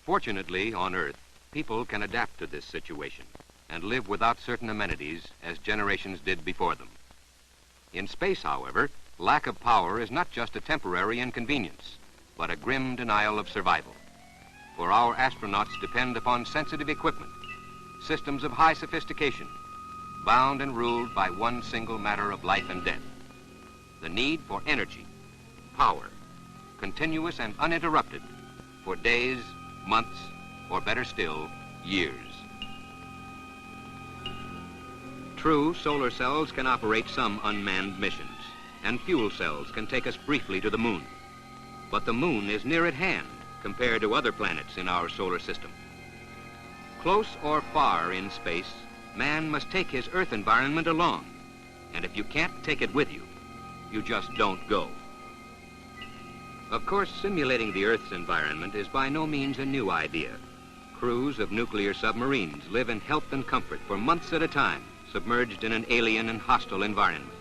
Fortunately, on Earth, people can adapt to this situation and live without certain amenities as generations did before them. In space, however, lack of power is not just a temporary inconvenience, but a grim denial of survival. For our astronauts depend upon sensitive equipment, systems of high sophistication, bound and ruled by one single matter of life and death: the need for energy, power, continuous and uninterrupted, for days, months, or better still, years. True, solar cells can operate some unmanned missions, and fuel cells can take us briefly to the moon. But the moon is near at hand compared to other planets in our solar system. Close or far in space, man must take his Earth environment along, and if you can't take it with you, you just don't go. Of course, simulating the Earth's environment is by no means a new idea. Crews of nuclear submarines live in health and comfort for months at a time, submerged in an alien and hostile environment.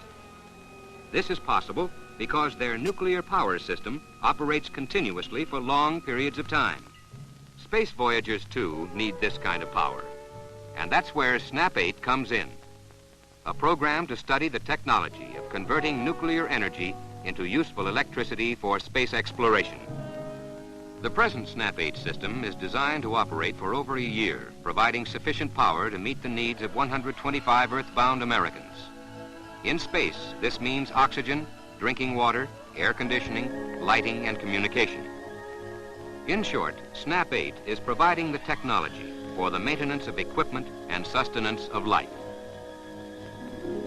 This is possible because their nuclear power system operates continuously for long periods of time. Space voyagers, too, need this kind of power. And that's where SNAP-8 comes in, a program to study the technology of converting nuclear energy into useful electricity for space exploration. The present SNAP-8 system is designed to operate for over a year, providing sufficient power to meet the needs of 125 Earth-bound Americans. In space, this means oxygen, drinking water, air conditioning, lighting, and communication. In short, SNAP-8 is providing the technology for the maintenance of equipment and sustenance of life.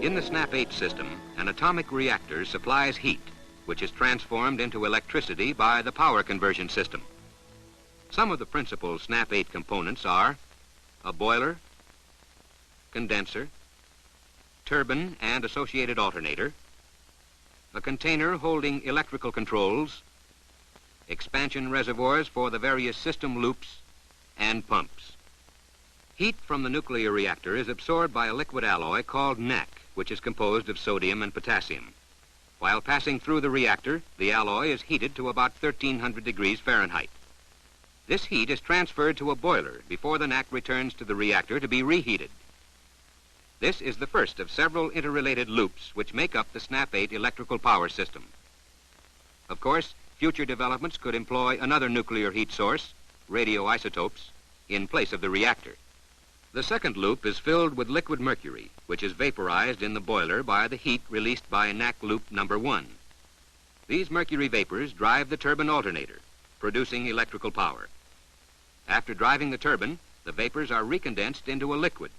In the SNAP-8 system, an atomic reactor supplies heat, which is transformed into electricity by the power conversion system. Some of the principal SNAP-8 components are a boiler, condenser, turbine and associated alternator, a container holding electrical controls, expansion reservoirs for the various system loops, and pumps. Heat from the nuclear reactor is absorbed by a liquid alloy called NAC, which is composed of sodium and potassium. While passing through the reactor, the alloy is heated to about 1,300 degrees Fahrenheit. This heat is transferred to a boiler before the NAC returns to the reactor to be reheated. This is the first of several interrelated loops which make up the SNAP-8 electrical power system. Of course, future developments could employ another nuclear heat source, radioisotopes, in place of the reactor. The second loop is filled with liquid mercury, which is vaporized in the boiler by the heat released by NAC loop number 1. These mercury vapors drive the turbine alternator, producing electrical power. After driving the turbine, the vapors are recondensed into a liquid.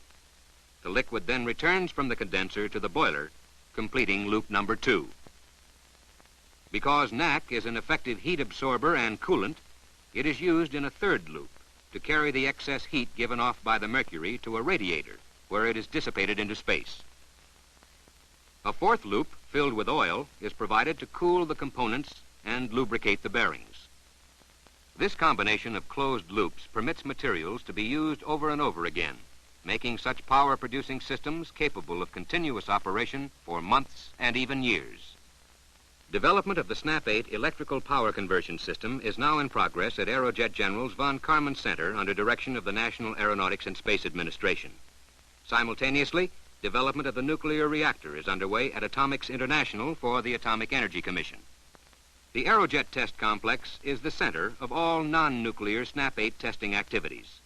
The liquid then returns from the condenser to the boiler, completing loop number 2. Because NAC is an effective heat absorber and coolant, it is used in a third loop to carry the excess heat given off by the mercury to a radiator, where it is dissipated into space. A fourth loop, filled with oil, is provided to cool the components and lubricate the bearings. This combination of closed loops permits materials to be used over and over again, making such power-producing systems capable of continuous operation for months and even years. Development of the SNAP-8 electrical power conversion system is now in progress at Aerojet General's von Karman Center under direction of the National Aeronautics and Space Administration. Simultaneously, development of the nuclear reactor is underway at Atomics International for the Atomic Energy Commission. The Aerojet Test Complex is the center of all non-nuclear SNAP-8 testing activities.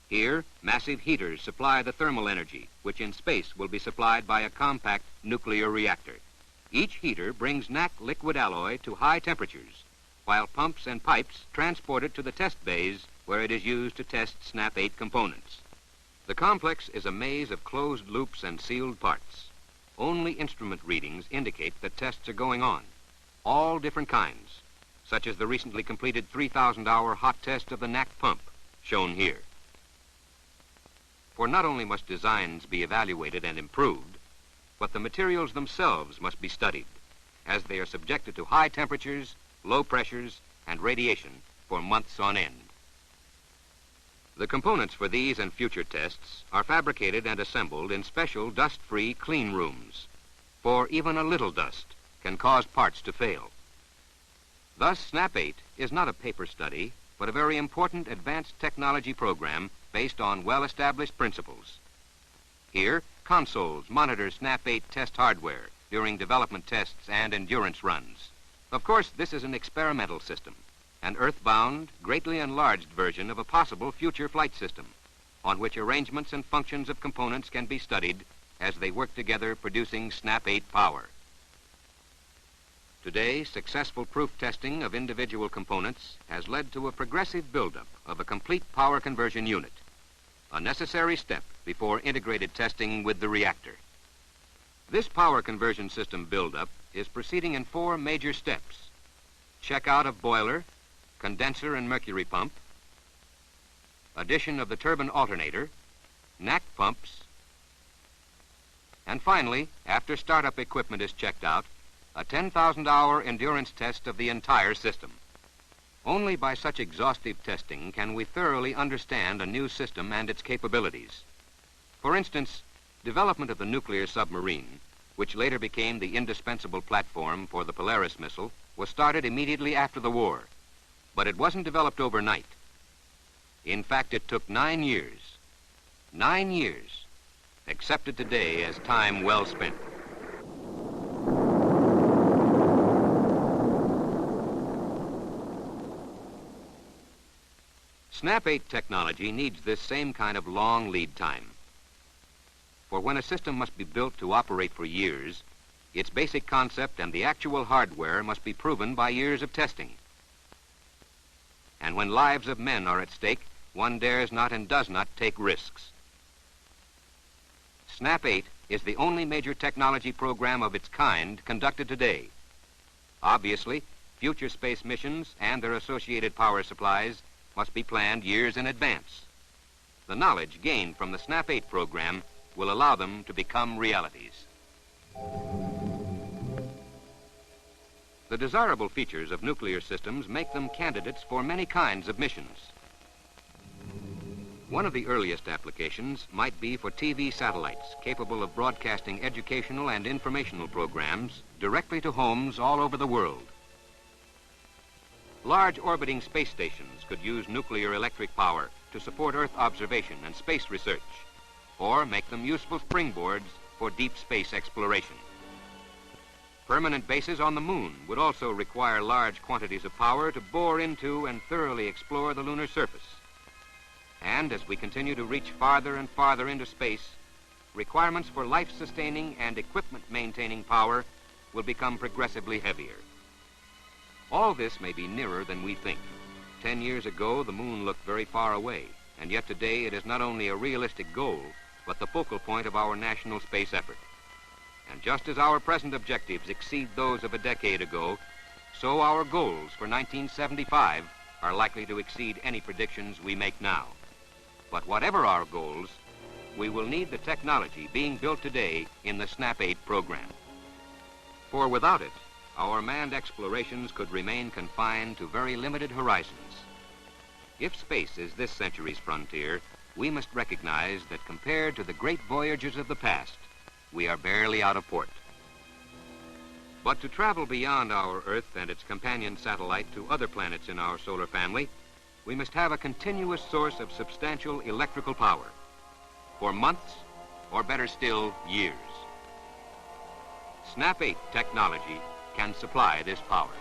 Here, massive heaters supply the thermal energy, which in space will be supplied by a compact nuclear reactor. Each heater brings NAC liquid alloy to high temperatures, while pumps and pipes transport it to the test bays where it is used to test SNAP-8 components. The complex is a maze of closed loops and sealed parts. Only instrument readings indicate that tests are going on, all different kinds, such as the recently completed 3,000-hour hot test of the NAC pump, shown here. For not only must designs be evaluated and improved, but the materials themselves must be studied, as they are subjected to high temperatures, low pressures, and radiation for months on end. The components for these and future tests are fabricated and assembled in special dust-free clean rooms, for even a little dust can cause parts to fail. Thus, SNAP-8 is not a paper study, but a very important advanced technology program based on well-established principles. Here, consoles monitor SNAP-8 test hardware during development tests and endurance runs. Of course, this is an experimental system, an earthbound, greatly enlarged version of a possible future flight system, on which arrangements and functions of components can be studied as they work together, producing SNAP-8 power. Today, successful proof testing of individual components has led to a progressive buildup of a complete power conversion unit, a necessary step before integrated testing with the reactor. This power conversion system buildup is proceeding in 4 major steps: checkout of boiler, condenser and mercury pump, addition of the turbine alternator, NAC pumps, and finally, after startup equipment is checked out, a 10,000-hour endurance test of the entire system. Only by such exhaustive testing can we thoroughly understand a new system and its capabilities. For instance, development of the nuclear submarine, which later became the indispensable platform for the Polaris missile, was started immediately after the war. But it wasn't developed overnight. In fact, it took 9 years. 9 years, accepted today as time well spent. SNAP-8 technology needs this same kind of long lead time. For when a system must be built to operate for years, its basic concept and the actual hardware must be proven by years of testing. And when lives of men are at stake, one dares not and does not take risks. SNAP-8 is the only major technology program of its kind conducted today. Obviously, future space missions and their associated power supplies must be planned years in advance. The knowledge gained from the SNAP-8 program will allow them to become realities. The desirable features of nuclear systems make them candidates for many kinds of missions. One of the earliest applications might be for TV satellites capable of broadcasting educational and informational programs directly to homes all over the world. Large orbiting space stations could use nuclear electric power to support Earth observation and space research, or make them useful springboards for deep space exploration. Permanent bases on the moon would also require large quantities of power to bore into and thoroughly explore the lunar surface. And as we continue to reach farther and farther into space, requirements for life-sustaining and equipment-maintaining power will become progressively heavier. All this may be nearer than we think. 10 years ago, the moon looked very far away, and yet today it is not only a realistic goal, but the focal point of our national space effort. And just as our present objectives exceed those of a decade ago, so our goals for 1975 are likely to exceed any predictions we make now. But whatever our goals, we will need the technology being built today in the SNAP-8 program. For without it, our manned explorations could remain confined to very limited horizons. If space is this century's frontier, we must recognize that compared to the great voyagers of the past, we are barely out of port. But to travel beyond our Earth and its companion satellite to other planets in our solar family, we must have a continuous source of substantial electrical power for months, or better still, years. SNAP-8 technology can supply this power.